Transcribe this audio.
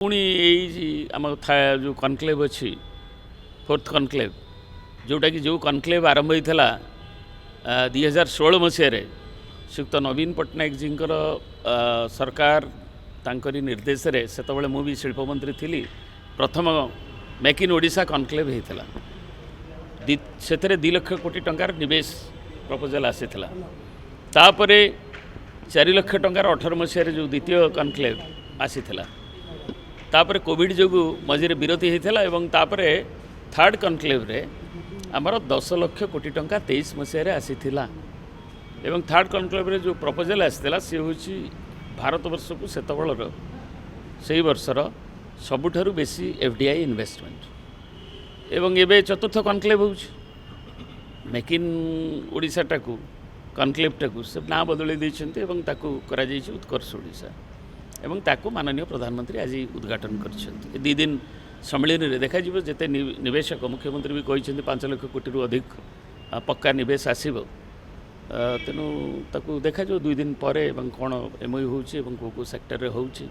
पुणी यही आम जो कनक्लेव अच्छी फोर्थ कनक्लेव जोटा कि जो कनक्लेव आरंभ होता 2016 मसीह श्रीयुक्त नवीन पट्टनायक जी सरकार तांकरी निर्देश रे सेतबेले मु भी शिल्प मंत्री थी प्रथम मेक इन ओडिशा कनक्लेव होता से 2 लाख कोटी टंकार निवेश प्रपोजल आसीथिला तापर 4 लाख टंकार 18 मसीह जो द्वितीय कनक्लेव आसीथिला तापर कोविड जो मझे विरति होता एवं तापर थर्ड कनक्लेव रे आमर 10 लाख कोटी टंका 23 मसीह आसीथिला एवं थर्ड कनक्लेव रे जो प्रपोजल आसीथिला सी हूँ भारत वर्ष को सेतबेलर से वर्षर सबुठारु बेसी एफडीआई इन्वेस्टमेंट एवं एबे चतुर्थ कनक्लेव हो मेक इन ओडिशा टाकू कनक्लेव टाकू से ना बदल देइछन्ते एवं ताकू करा जाइछि उत्कर्ष ओडिशा एवं ताकू माननीय प्रधानमंत्री आज उद्घाटन कर 2 दिन सम्मेलन में देखा जिते निवेशक मुख्यमंत्री भी कहते 5 लाख कोटी रु अधिक पक्का निवेश आसब तेणु ताकू देखा 2 दिन पर कौन एमओयू हो सेक्टर में होची